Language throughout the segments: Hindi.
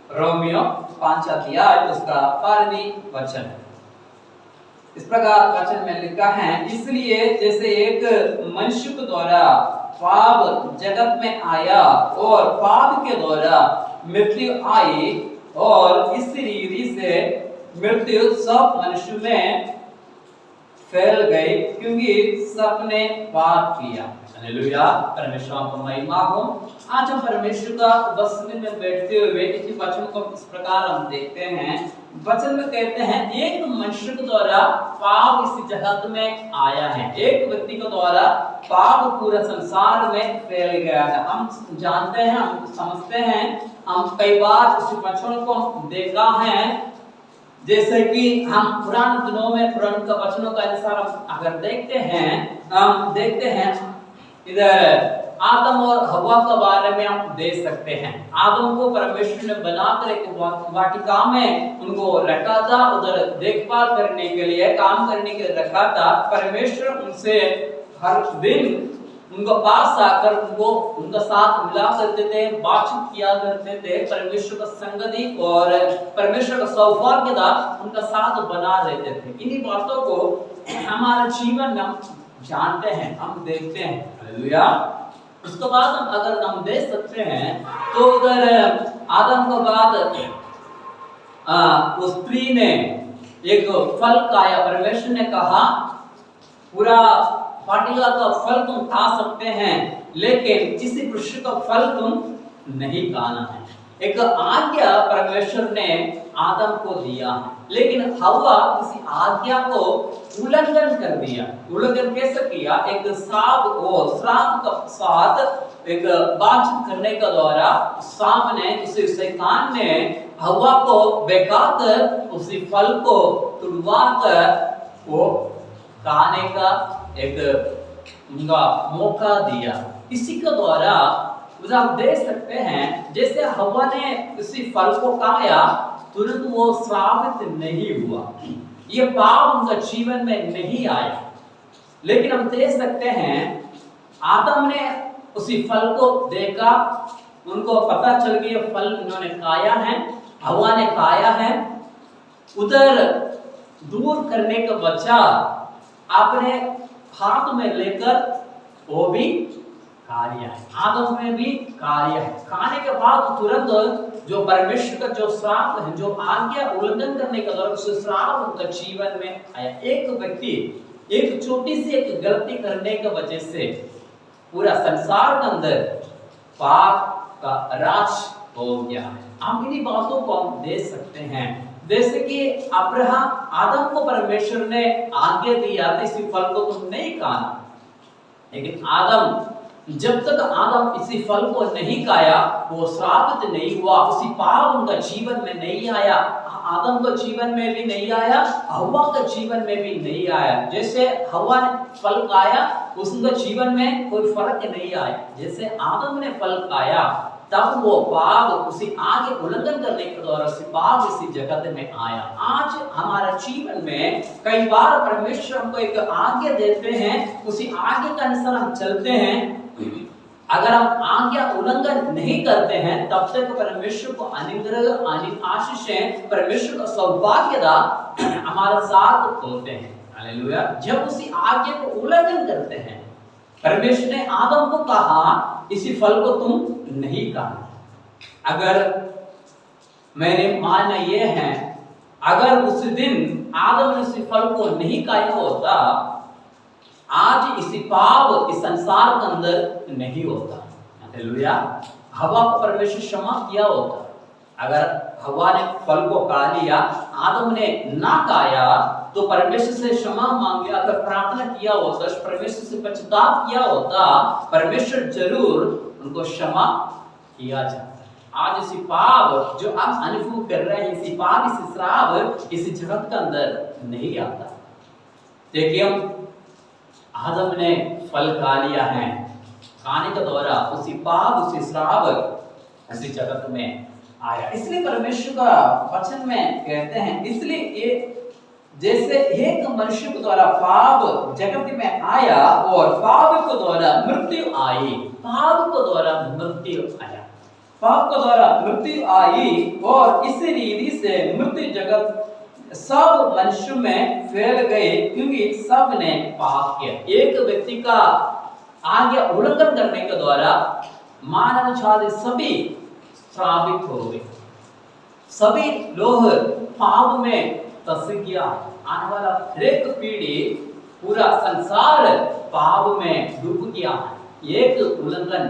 रोमियो 5 अध्याय उसका 12वां वचन। इस प्रकार वचन में लिखा है, इसलिए जैसे एक मनुष्य के द्वारा पाप जगत में आया और पाप के द्वारा मृत्यु आई, और इस रीति से मृत्यु सब मनुष्य में फैल गई क्योंकि सबने पाप किया। हालेलुया, परमेश्वर को महिमा हो। आज हम परमेश्वर का वचन में बैठते हुए इसी वचन को इस प्रकार हम देखते हैं। वचन में कहते हैं, एक मनुष्य के द्वारा पाप इस जगत में आया है, एक व्यक्ति के द्वारा पाप पूरे संसार में फैल गया है। हम जानते हैं, हम समझते हैं, हम कई बार इस वचन को देखा है, जैसे कि हम पुराने दिनों में पुराने का वचनों का अनुसार हम अगर देखते हैं, हम देखते हैं इधर आदम और हवा के बारे में हम देख सकते हैं। आदम को परमेश्वर ने बनाकर एक वाटिका में उनको रखा था, उधर देखभाल करने के लिए, काम करने के लिए रखा था। परमेश्वर उनसे हर दिन उनको पास आकर उनका साथ मिला करते थे, बातचीत किया करते थे, परमेश्वर का संगति और परमेश्वर का सौभाग्य था उनका साथ बना रहते थे। इन्हीं बातों को हमारे जीवन में हम जानते हैं, हम देखते हैं। हालेलुया। उसके बाद हम अगर हम देख सकते हैं तो उधर आदम के बाद उस स्त्री ने एक फल खाया। परमेश्वर ने कहा, पूरा वाटिका का फल तुम खा सकते हैं, लेकिन किसी वृक्ष का फल तुम नहीं खाना है। एक आज्ञा परमेश्वर ने आदम को दिया, लेकिन हवा किसी आज्ञा को उल्लंघन कर दिया। उल्लंघन कैसे किया? एक श्राप का साथ एक बातचीत करने के द्वारा सांप ने, उसी शैतान ने हवा को बहकाकर उसी फल को तुड़वाकर वो खाने का एक उनका मौका दिया। इसी के द्वारा आप देख सकते हैं, जैसे हवा ने उसी फल को खाया, तुरंत वो श्रापित नहीं हुआ, ये पाप उनका जीवन में नहीं आया। लेकिन हम देख सकते हैं, आदम ने उसी फल को देखा, उनको पता चल गया फल इन्होंने खाया है, हवा ने खाया है। उधर दूर करने का बच्चा अपने हाथ में लेकर वो भी खा लिया है, आदम में भी खा लिया है। खाने के बाद तुरंत जो परमेश्वर का जो श्राप है, जो आज्ञा उल्लंघन करने का दौरान उस श्राप उनका जीवन में आया। एक व्यक्ति एक छोटी सी एक गलती करने की वजह से पूरा संसार के अंदर पाप का राज हो गया है। हम इन्हीं बातों को हम देख सकते हैं, जैसे कि अब्राहम, आदम को परमेश्वर ने आज्ञा दिया था इसी फल को तुम नहीं खाना, लेकिन आदम, जब तक आदम इसी फल को नहीं खाया, वो श्रापित नहीं हुआ, उसी पाप उनका जीवन में नहीं आया। आदम का जीवन में भी नहीं आया, हवा का जीवन में भी नहीं आया। जैसे हवा ने फल खाया, उसका जीवन में कोई फर्क नहीं आया। जैसे आदम ने फल खाया, तब वो पाप उसी आगे उल्लंघन करने के द्वारा उसी पाप इसी जगत में आया। आज हमारा जीवन में कई बार परमेश्वर हमको एक आज्ञा देते हैं, उसी आज्ञा के अनुसार हम चलते हैं। अगर हम आज्ञा उल्लंघन नहीं करते हैं, तब तक परमेश्वर को अनुग्रह आशीषें, परमेश्वर का सौभाग्यता हमारे साथ होते हैं। हालेलुया। जब उसी आज्ञा को उल्लंघन करते हैं, परमेश्वर ने आदम को कहा इसी फल को तुम नहीं खाना। अगर मेरे मानना ये है, अगर उस दिन आदम ने इसी फल को नहीं खाया होता, आज इसी पाप इस संसार के अंदर नहीं होता। हालेलुया। हवा को परमेश्वर क्षमा किया होता। अगर हवा ने फल को खा लिया, आदम ने ना खाया, तो परमेश्वर से क्षमा मांग लिया, अगर प्रार्थना किया होता, परमेश्वर से पश्चाताप किया होता, परमेश्वर जरूर उनको क्षमा किया जाता। आज इसी पाप जो आप अनुभव कर रहे हैं, इसी पाप, इसी श्राप इसी जगत के अंदर नहीं आता। देखिए, आदम ने फल खा लिया है, खाने के द्वारा उसी पाप, उसी श्राप इसी जगत में आया। इसलिए परमेश्वर का वचन में कहते हैं, इसलिए ये जैसे एक मनुष्य के द्वारा पाप जगत में आया और पाप के द्वारा मृत्यु आई, पाप के द्वारा मृत्यु आया। पाप के द्वारा मृत्यु आई और इसी रीति से मृत्यु जगत सब मनुष्य में फैल गए क्योंकि सब ने पाप किया। एक व्यक्ति का आज्ञा उल्लंघन करने के द्वारा मानव जाति सभी श्रापित हो गए, सभी लोग पाप में फंस गया। आने वाला हरेक पीढ़ी पूरा संसार पाप में डूब गया। एक उल्लंघन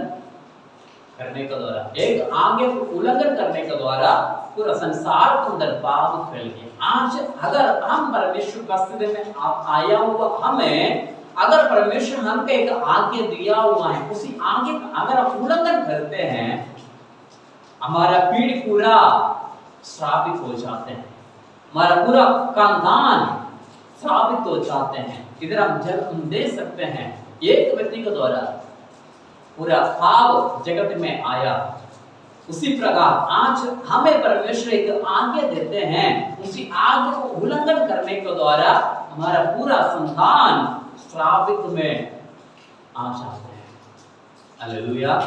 करने के द्वारा, एक आज्ञा को उल्लंघन करने के द्वारा पूरा संसार के अंदर पाप फैल गया। आज अगर हम परमेश्वर की उपस्थिति में आया हुआ हमें, अगर परमेश्वर हमको एक आज्ञा दिया हुआ है, उसी आज्ञा का अगर हम उल्लंघन करते हैं, हमारा पीढ़ी पूरा श्रापित हो जाते हैं, हमारा पूरा खानदान श्रापित हो जाते हैं। इधर हम देख सकते हैं एक व्यक्ति के द्वारा पूरा पाप जगत में आया, उसी प्रकार आज हमें परमेश्वर एक आज्ञा देते हैं, उसी आज्ञा को उल्लंघन करने के द्वारा हमारा पूरा संतान श्रापित में आ जाते हैं। हालेलुया।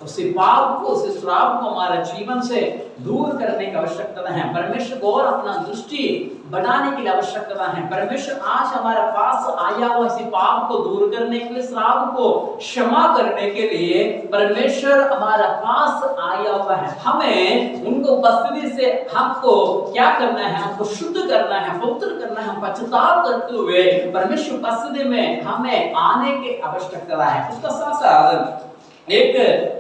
उसी पाप को, उसी श्राप को हमारे जीवन से दूर करने की आवश्यकता है। परमेश्वर को और अपना दृष्टि बढ़ाने के लिए आवश्यकता है। परमेश्वर आज हमारे पास आया हुआ इसी पाप को दूर करने के लिए, श्राप को क्षमा करने के लिए परमेश्वर हमारे पास आया हुआ है। हमें उनको उपस्थिति से हमको क्या करना है, हमको शुद्ध करना है, पवित्र करना है। हम पश्चाताप करते हुए परमेश्वर उपस्थिति में हमें आने की आवश्यकता है। उसका साथ साथ एक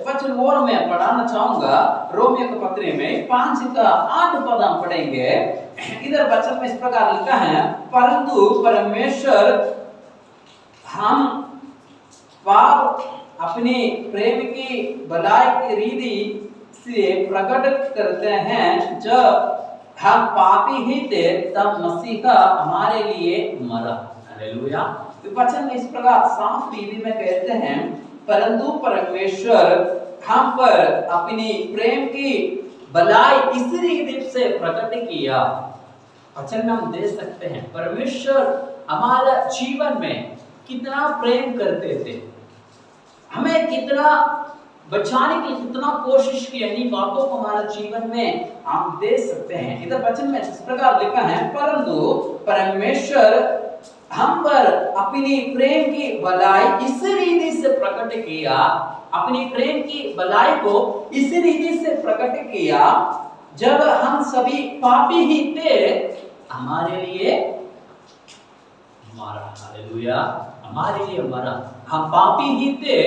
वचन और मैं पढ़ाना चाहूंगा, रोमियो के पत्र में 5 का 8 पद हम पढ़ेंगे। इधर वचन में इस प्रकार लिखा है, परंतु परमेश्वर हम पाप अपनी प्रेम की भलाई की रीति से प्रकट करते हैं। जब हम पापी ही थे तब मसीह हमारे लिए मरा। हालेलुया। तो वचन में इस प्रकार साफ रीति में कहते हैं, परंतु परमेश्वर हम पर अपनी प्रेम की भलाई इस रीति से प्रकट किया। वचन में हम देख सकते हैं परमेश्वर हमारा जीवन में कितना प्रेम करते थे, हमें कितना बचाने की कितना कोशिश की। इन बातों को हमारे जीवन में हम देख सकते हैं। इधर वचन में इस प्रकार लिखा है, परंतु परमेश्वर हम पर अपनी प्रेम की भलाई इस रीति से प्रकट किया, अपनी प्रेम की भलाई को इस रीति से प्रकट किया, जब हम सभी पापी ही थे हमारे लिए मरा। हालेलुया। हमारे लिए मरा, हम पापी ही थे,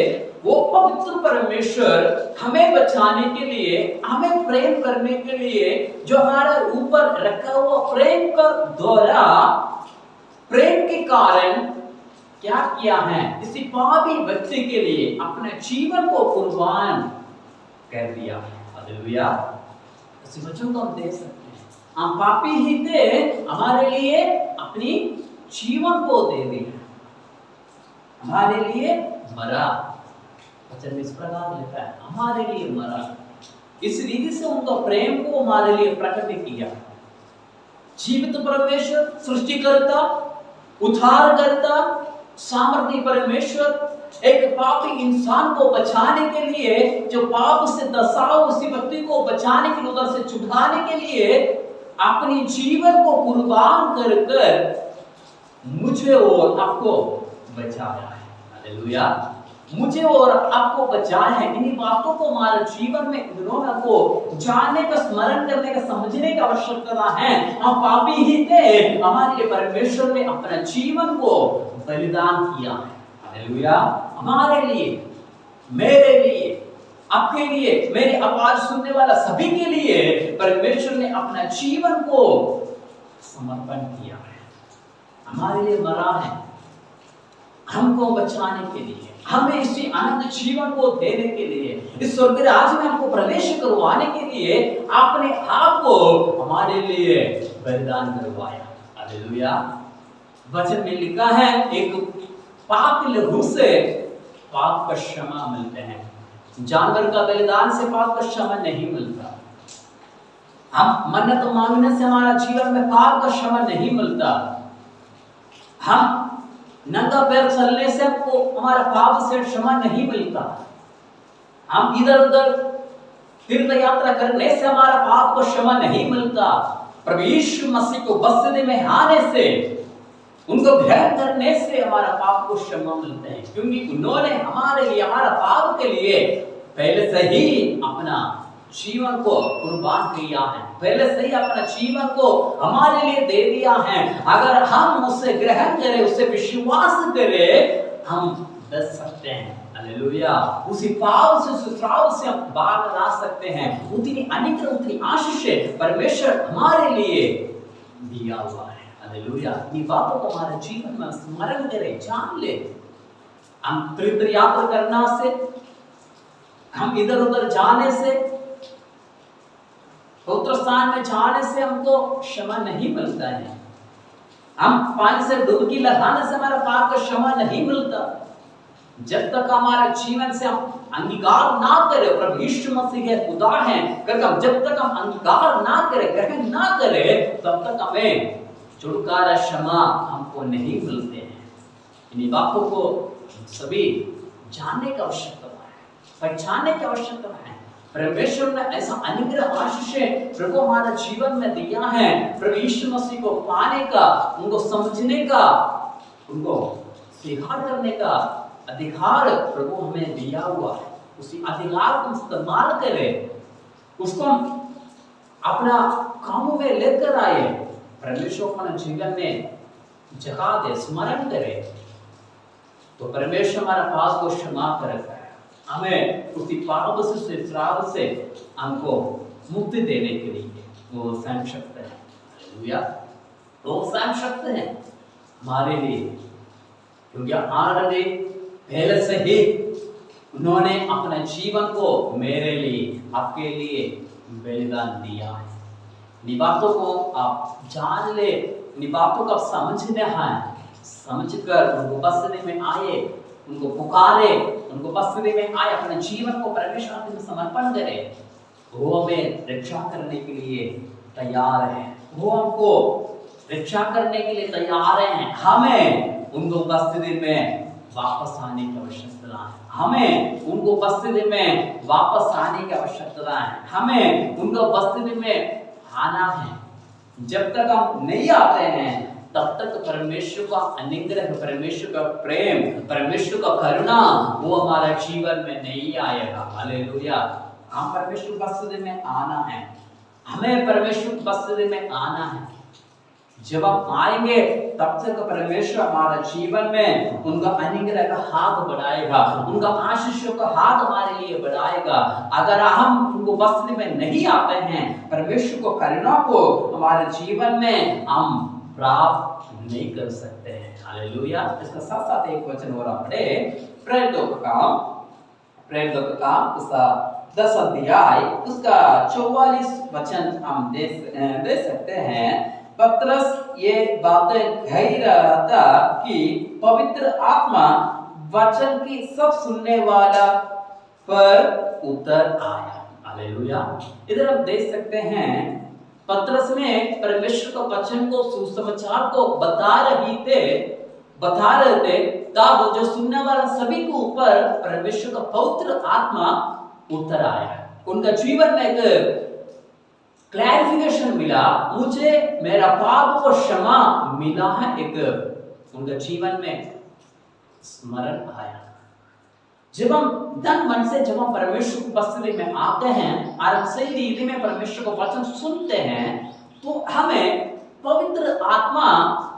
वो पवित्र परमेश्वर हमें बचाने के लिए, हमें प्रेम करने के लिए, जो हमारे ऊपर रखा हुआ प्रेम का द्वारा, प्रेम के कारण क्या किया है, इसी पापी बच्चे के लिए अपने जीवन को कुर्बान कर दिया। हालेलुया। इसी वचन को हम देख सकते हैं, हम पापी ही थे, हमारे लिए अपनी जीवन को दे दिया, हमारे लिए मरा। वचन में इस प्रकार लिखा है, हमारे लिए मरा। इस रीति से उनका प्रेम को हमारे लिए प्रकट किया। जीवित परमेश्वर, सृष्टिकर्ता, उद्धारकर्ता, सामर्थी परमेश्वर एक पापी इंसान को बचाने के लिए, जो पाप से दसा उसी व्यक्ति को बचाने के लिए, उधर से छुड़ाने के लिए अपनी जीवन को कुर्बान कर कर मुझे और आपको बचाया है। हालेलुया। मुझे और आपको बचाया है। इन बातों को हमारे जीवन में इन्होंने को जानने का, स्मरण करने का, समझने की आवश्यकता है। हम पापी ही थे, हमारे लिए परमेश्वर ने अपना जीवन को बलिदान किया है। हालेलुया। हमारे लिए, मेरे लिए, आपके लिए, मेरी आवाज सुनने वाला सभी के लिए परमेश्वर ने अपना जीवन को समर्पण किया है, हमारे लिए मरा है, हमको बचाने के लिए, हमें इसी अनंत जीवन को देने के लिए, इस स्वर्ग राज्य में हमको प्रवेश करवाने के लिए अपने आप को हमारे लिए बलिदान करवाया। हालेलुया। वचन में लिखा है, एक पाप लहू से पाप का क्षमा मिलते हैं। जानवर का बलिदान से पाप का क्षमा नहीं मिलता। हम मन्नत मांगने से हमारा जीवन में पाप का क्षमा नहीं मिलता। हम नंगा पैर चलने से हमको हमारा पाप से क्षमा नहीं मिलता। हम इधर उधर तीर्थ यात्रा करने से हमारा पाप को क्षमा नहीं मिलता। प्रभु यीशु मसीह को बस्ती में आने से, उनको ग्रहण करने से हमारा पाप को क्षमा मिलते हैं, क्योंकि उन्होंने हमारे लिए, हमारा पाप के लिए पहले से ही अपना जीवन को कुर्बान किया है, पहले से ही अपना जीवन को हमारे लिए दे दिया है। अगर हम उसे ग्रहण करें, उसे विश्वास करें, हम बच सकते हैं। हालेलुया। उसी पाप से, उस श्राप से हम बाहर आ सकते हैं। उतनी अनुग्रह, उतनी आशीष परमेश्वर हमारे लिए दिया हुआ है। हालेलुया। ये बातों को हमारे जीवन में स्मरण करें, जान ले। हम तीर्थ यात्रा करना से, हम इधर उधर जाने से, पवित्र स्थान में जाने से हमको क्षमा नहीं मिलता है। हम पानी से डुबकी लगाने से हमारा पाप का क्षमा नहीं मिलता। जब तक हमारे जीवन से हम अंगीकार ना करें, प्रभु यीशु मसीह है, खुदा है, जब तक हम अंगीकार ना करें, ग्रहण ना करें, तब तक हमें छुटकारा, क्षमा हमको नहीं मिलते हैं। इन बातों को सभी जानने की आवश्यकता है, पहचानने की आवश्यकता है। परमेश्वर ने ऐसा अनुग्रह, आशीष प्रभु हमारे जीवन में दिया है। प्रभु यीशु मसीह को पाने का, उनको समझने का, उनको स्वीकार करने का अधिकार प्रभु हमें दिया हुआ है। उसी अधिकार को इस्तेमाल करें, उसको हम अपना कामों में लेकर आए, परमेश्वर अपने जीवन में जगा दे, स्मरण करे, तो परमेश्वर हमारा पाप को क्षमा करेगा। हमें उसी पाप से, श्राप से हमको मुक्ति देने के लिए वो स्वयं शक्त है। हालेलुया। वो स्वयं शक्त है हमारे लिए, क्योंकि ऑलरेडी पहले से ही उन्होंने अपने जीवन को मेरे लिए, आपके लिए बलिदान दिया है। इन बातों को आप जान ले, इन बातों को आप समझने हैं, समझकर उनको बस्ती में आए, उनको पुकारे, उनको बस्ती में आए, अपने जीवन को परमेश्वर में समर्पण करे। वो हमें रक्षा करने के लिए तैयार है, वो हमको रक्षा करने के लिए तैयार है। हमें उनको बस्ती में वापस आने की आवश्यकता है, हमें उनको बस्ती में वापस आने की आवश्यकता है, हमें उनको बस्ती में आना है। जब तक हम नहीं आते हैं, तब तक परमेश्वर का अनुग्रह, परमेश्वर का प्रेम, परमेश्वर का करुणा वो हमारा जीवन में नहीं आएगा। हालेलुया। हम परमेश्वर बस्ती में आना है, हमें परमेश्वर बस्ती में आना है। जब हम आएंगे, तब तक परमेश्वर हमारे जीवन में उनका अनुग्रह का हाथ बढ़ाएगा, उनका आशीषों का हाथ हमारे लिए बढ़ाएगा। अगर हम उनको बस्ती में नहीं आते हैं, परमेश्वर को, करुणा को हमारे जीवन में हम प्राप्त नहीं कर सकते हैं। हालेलुया। इसका साथ साथ एक वचन और पढ़े, प्रेरितों का काम उसका 10 अध्याय उसका 44 वचन हम दे सकते हैं। पतरस ये बातें कह रहा था कि पवित्र आत्मा वचन की सब सुनने वाला पर उतर आया। हालेलुया। इधर हम देख सकते हैं, पतरस ने परमेश्वर के वचन को, सुसमाचार को बता रहे थे, तब जो सुनने वाला सभी के ऊपर परमेश्वर का पवित्र आत्मा उतर आया। उनका जीवन में एक क्लैरिफिकेशन मिला, मुझे मेरा पाप को क्षमा मिला है, एक उनका जीवन में स्मरण आया। जब हम तन मन से, जब हम परमेश्वर की बस्ती में आते हैं और सही रीति में परमेश्वर का वचन सुनते हैं, तो हमें पवित्र आत्मा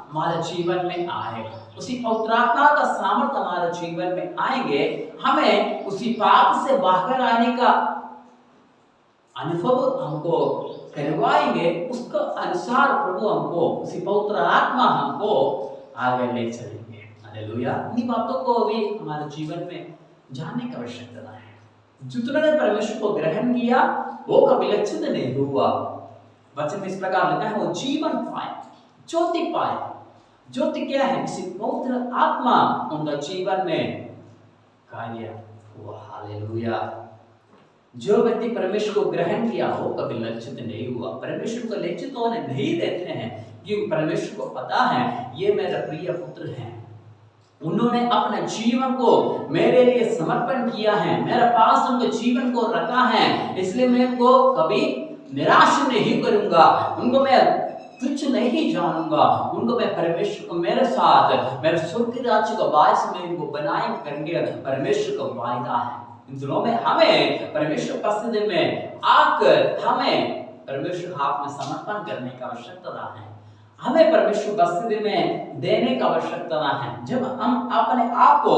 हमारे जीवन में आएगा। उसी पवित्र आत्मा का सामर्थ्य हमारे जीवन में आएंगे, हमें उसी पाप से बाहर आने का अनुभव हमको करवाएंगे। उसके अनुसार प्रभु हमको, उसी पवित्र आत्मा हमको आगे ले चलेंगे। हालेलुया। इन बातों को भी हमारे जीवन में जानने की आवश्यकता है। जितने ने परमेश्वर को ग्रहण किया, वो कभी लक्षित नहीं हुआ। वचन में इस प्रकार लिखा है, वो जीवन पाए, ज्योति पाए। ज्योति क्या है? किसी पवित्र आत्मा उनका जीवन में कार्य हुआ। हालेलुया। जो व्यक्ति परमेश्वर को ग्रहण किया हो कभी लज्जित नहीं हुआ। परमेश्वर को लज्जित होने नहीं देते हैं, क्योंकि परमेश्वर को पता है ये मेरा प्रिय पुत्र है, उन्होंने अपने जीवन को मेरे लिए समर्पण किया है, मेरे पास उनके जीवन को रखा है, इसलिए मैं उनको कभी निराश नहीं करूंगा, उनको मैं तुच्छ नहीं जानूंगा, उनको मैं परमेश्वर को मेरे साथ मेरे स्वर्ग राज्य का वारिस में इनको बनाए करेंगे। परमेश्वर का वायदा है। इन दिनों में हमें परमेश्वर उपस्थिति में आकर हमें परमेश्वर हाथ में समर्पण करने की आवश्यकता है, हमें परमेश्वर उपस्थिति में देने की आवश्यकता है। जब हम अपने आप को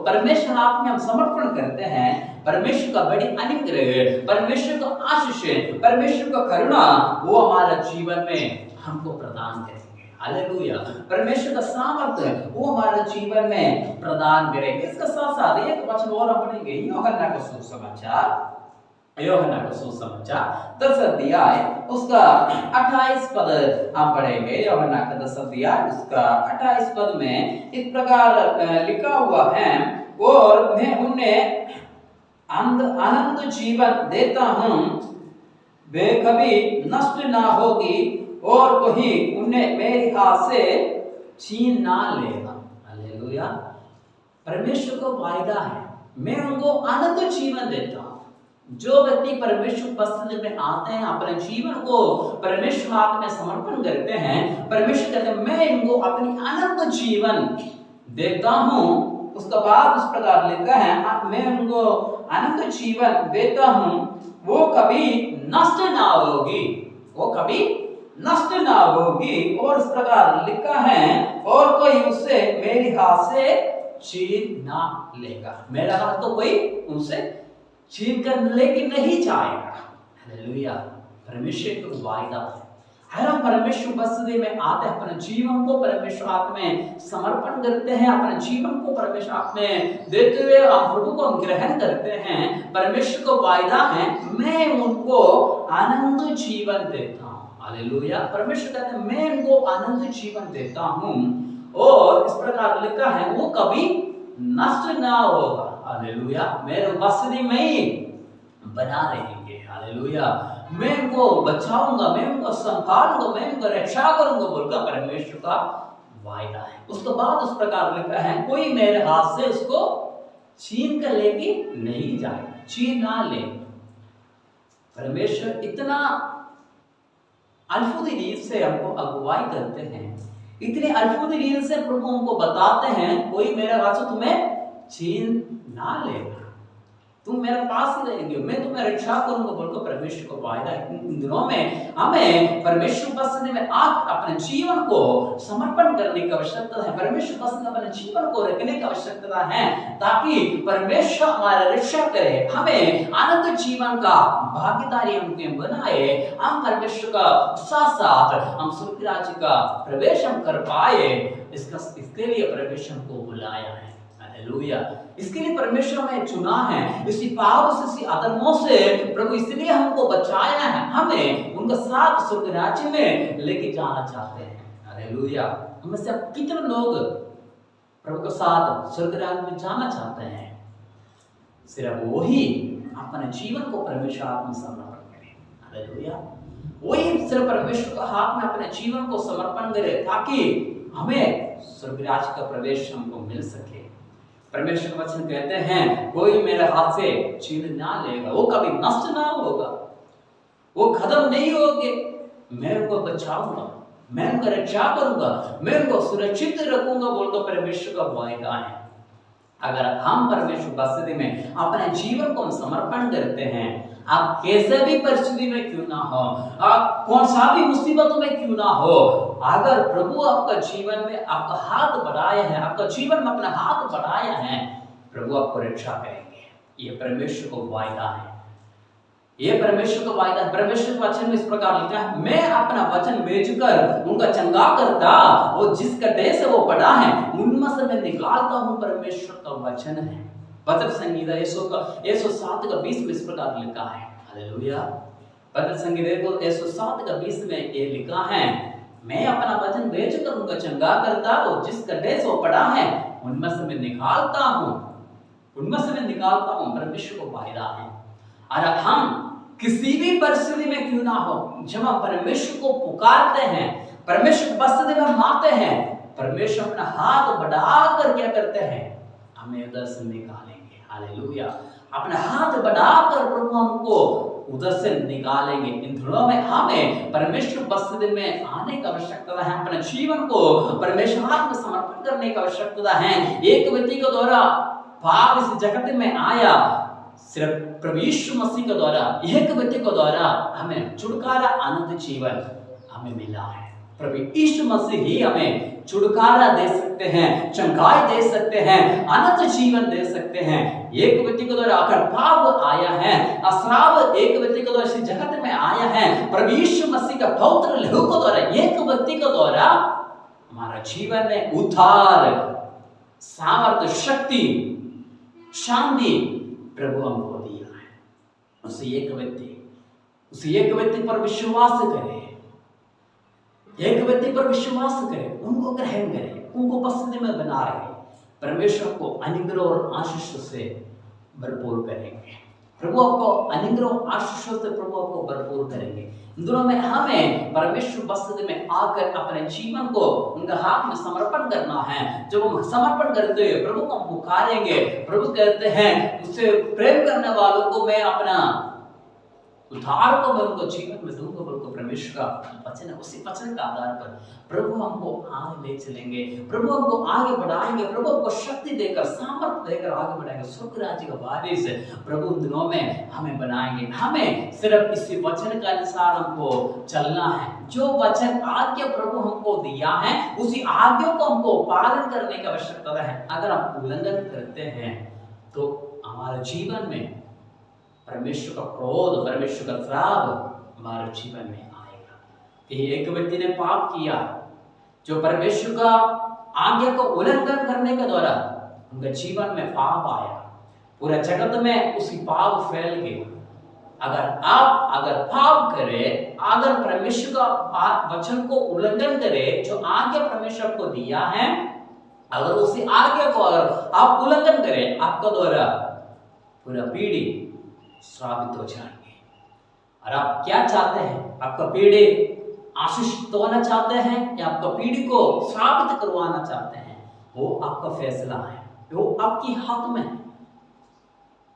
परमेश्वर हाथ में हम समर्पण करते हैं, परमेश्वर का बड़ी अनुग्रह, परमेश्वर का आशीष, परमेश्वर का करुणा वो हमारे जीवन में हमको प्रदान करेंगे। हालेलुया। परमेश्वर का सामर्थ्य वो हमारे जीवन में प्रदान करेंगे। इसका साथ साथ एक वचन और हम पढ़ेंगे, यूहन्ना का सुसमाचार, यूहन्ना का सुसमाचार 10 अध्याय उसका 28 पद हम पढ़ेंगे। यूहन्ना का 10 अध्याय उसका 28 पद में इस प्रकार लिखा हुआ है, और मैं उन्हें अनंत जीवन देता हूं, वे कभी नष्ट ना होगी और कोई उन्हें मेरे हाथ से छीन ना लेगा। हालेलुया। परमेश्वर का वायदा है, मैं उनको अनंत जीवन देता हूं। जो व्यक्ति परमेश्वर उपस्थिति में आते हैं, अपने जीवन को परमेश्वर हाथ में समर्पण करते हैं, परमेश्वर कहते हैं मैं इनको अपनी अनंत जीवन देता हूं। उसके बाद उस प्रकार लिखा है, मैं उनको अनंत जीवन देता हूं, वो कभी नष्ट ना होगी, वो कभी नष्ट ना होगी। और इस प्रकार लिखा है, और कोई उससे मेरे हाथ से छीन ना लेगा। मेरा हाथ तो कोई उनसे छीन कर लेके नहीं जाएगा। हालेलुया। परमेश्वर का वायदा है। हर हम परमेश्वर उपस्थिति में आते हैं, अपने जीवन को परमेश्वर हाथ में समर्पण करते हैं, अपने जीवन को परमेश्वर हाथ में देते हुए हम प्रभु को हम ग्रहण करते हैं। परमेश्वर का वायदा है, मैं उनको आनंद जीवन देता हूं। हालेलुया। परमेश्वर कहते हैं मैं उनको आनंद जीवन देता हूं, और इस प्रकार लिखा है वो कभी नष्ट ना होगा। हालेलुया। मेरे उपस्थिति में ही बना रहेंगे। हालेलुया। मैं उनको बचाऊंगा, मैं उनको संभालूंगा, मैं उनको रक्षा करूंगा बोलकर परमेश्वर का वायदा है। उसके बाद उस प्रकार लिखा है, कोई मेरे हाथ से उसको छीन कर लेके नहीं जाएगा, छीन ना ले। परमेश्वर इतना अद्भुत रीत से हमको अगुवाई करते हैं, इतने अद्भुत रीत से प्रभु हमको बताते हैं, कोई मेरे हाथ से तुम्हें छीन ना लेगा, तुम मेरे पास ही रहेंगे, मैं तुम्हें रक्षा करूंगा बोलकर परमेश्वर को वायदा है। इन दिनों में हमें परमेश्वर उपस्थिति में आकर अपने जीवन को समर्पण करने की आवश्यकता है, परमेश्वर उपस्थिति में अपने जीवन को रखने की आवश्यकता है, ताकि परमेश्वर हमारा रक्षा करे, हमें आनंद जीवन का भागीदारी हमके बनाए, हम परमेश्वर का साथ साथ हम स्वर्ग राज्य का प्रवेश हम कर पाए। इसके लिए परमेश्वर को बुलाया है। हालेलुया। इसके लिए परमेश्वर हमें चुना है, इसी पाप से, इसी अधर्मों से प्रभु इसलिए हमको बचाया है, हमें उनका साथ स्वर्ग राज्य में लेके जाना चाहते हैं। हालेलुया। हम से कितने लोग प्रभु के साथ स्वर्ग राज्य में जाना चाहते हैं? सिर्फ वही अपने जीवन को परमेश्वर हाथ में समर्पण करें। हालेलुया। वही सिर्फ परमेश्वर के हाथ में अपने जीवन को समर्पण करे, ताकि हमें स्वर्ग राज्य का प्रवेश हमको मिल सके। परमेश्वर का वचन कहते हैं, कोई मेरे हाथ से छीन ना लेगा, वो कभी नष्ट ना होगा, वो खत्म नहीं होंगे, मैं उनको बचाऊंगा, मैं उनका रक्षा करूंगा, मैं उनको सुरक्षित रखूंगा बोलकर परमेश्वर का वायदा है। अगर हम परमेश्वर उपस्थिति में अपने जीवन को हम समर्पण करते हैं, आप कैसे भी परिस्थिति में क्यों ना हो, आप कौन सा भी मुसीबतों में क्यों ना हो, अगर प्रभु आपका जीवन में आपका हाथ बढ़ाया है, आपका जीवन में अपना हाथ बढ़ाया है, प्रभु आपको रक्षा करेंगे। ये परमेश्वर को वायदा है, ये परमेश्वर का वायदा है। परमेश्वर के वचन में इस प्रकार लिखा है, मैं अपना वचन भेजकर उनका चंगा करता, वो जिस गड्ढे से वो पड़ा है उनमें से मैं निकालता हूं। परमेश्वर का वचन है। भजन संगीता 107 का 20 में इस प्रकार लिखा है। हालेलुया। भजन संगीता 107 का 20 में ये लिखा है, मैं अपना वचन भेजकर उनका चंगा करता, वो जिस गड्ढे से वो पड़ा है उनमें से मैं निकालता हूं, उनमें से मैं निकालता हूं। परमेश्वर को वायदा है। और हम किसी भी परिस्थिति में क्यों ना हो, जब हम परमेश्वर को पुकारते हैं, परमेश्वर उपस्थिति में हम आते हैं, परमेश्वर अपना हाथ बढ़ाकर क्या करते हैं, हमें उधर से निकालेंगे। हालेलुया। अपना हाथ बढ़ाकर प्रभु हमको उधर से निकालेंगे। इन दिनों में हमें परमेश्वर बस्ती में आने की आवश्यकता है, अपने जीवन को परमेश्वर हाथ में समर्पण करने की आवश्यकता है। एक व्यक्ति के द्वारा पाप इस जगत में आया, सिर्फ प्रभु यीशु मसीह के द्वारा, एक व्यक्ति के द्वारा हमें छुटकारा, अनंत जीवन हमें मिला है। प्रभु यीशु मसीह ही हमें छुटकारा दे सकते हैं, चंगाई दे सकते हैं, अनंत जीवन दे सकते हैं। एक व्यक्ति के द्वारा अगर पाप आया है, अश्राप एक व्यक्ति के द्वारा इस जगत में आया है, प्रभु यीशु मसीह का पवित्र लहू के द्वारा, एक व्यक्ति के द्वारा हमारा जीवन में उद्धार, सामर्थ्य, शक्ति, शांति प्रभु हमको दिया है। उसी एक व्यक्ति पर विश्वास करें, एक व्यक्ति पर विश्वास करें, उनको ग्रहण करें, उनको पसंद में बना रहे, परमेश्वर को अनुग्रह और आशीष से भरपूर करेंगे। प्रभु आपको अनुग्रह और आशीष से प्रभु आपको भरपूर करेंगे। इन दिनों में हमें परमेश्वर बस्ती में आकर अपने जीवन को उनका हाथ में समर्पण करना है। जब हम समर्पण करते हुए प्रभु को हम पुकारेंगे, प्रभु कहते हैं उससे प्रेम करने वालों को मैं अपना उद्धार को मैं उनको जीवन में दूंगा, बोलकर परमेश्वर का वचन है। उसी वचन के आधार पर प्रभु हमको आगे ले चलेंगे, प्रभु हमको आगे बढ़ाएंगे, प्रभु हमको शक्ति देकर, सामर्थ्य देकर आगे बढ़ाएंगे। स्वर्ग राज्य का वारिस प्रभु उन दिनों में हमें बनाएंगे। हमें सिर्फ इसी वचन के अनुसार हमको चलना है। जो वचन आज्ञा प्रभु हमको दिया है, उसी आज्ञा को हमको पालन करने की आवश्यकता है। अगर हम उल्लंघन करते हैं तो हमारे जीवन में परमेश्वर का क्रोध, परमेश्वर का श्राप हमारे जीवन में आएगा। कि एक व्यक्ति ने पाप किया, जो परमेश्वर का आज्ञा को उल्लंघन करने के द्वारा उनके जीवन में पाप आया, पूरे जगत में उसी पाप फैल गया। अगर पाप करे, अगर परमेश्वर का वचन को उल्लंघन करे, जो आज्ञा परमेश्वर को दिया है, अगर उसी आज्ञा को अगर आप उल्लंघन करें, आपका द्वारा पूरा पीढ़ी श्रापित हो जाएंगे। और आप क्या चाहते हैं? आपका पीढ़ी आशीषित होना चाहते हैं या आपका पीढ़ी को श्रापित करवाना चाहते हैं? वो आपका फैसला है, वो आपकी हाथ में है।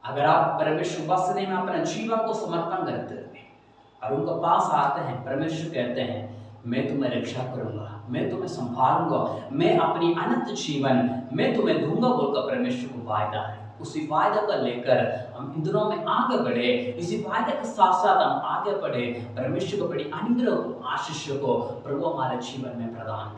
अगर आप परमेश्वर बस्ती में अपने जीवन को समर्पण करते हैं और उनके पास आते हैं, परमेश्वर कहते हैं मैं तुम्हें रक्षा करूंगा, मैं तुम्हें संभालूंगा, मैं अपनी अनंत जीवन मैं तुम्हें दूंगा, बोलकर परमेश्वर को वायदा है। उसी वायदा को लेकर हम इन दिनों में आगे बढ़े, इसी वायदा के साथ साथ हम आगे बढ़े, परमेश्वर को बड़ी अनुग्रह को, आशीष को प्रभु हमारे जीवन में प्रदान करे।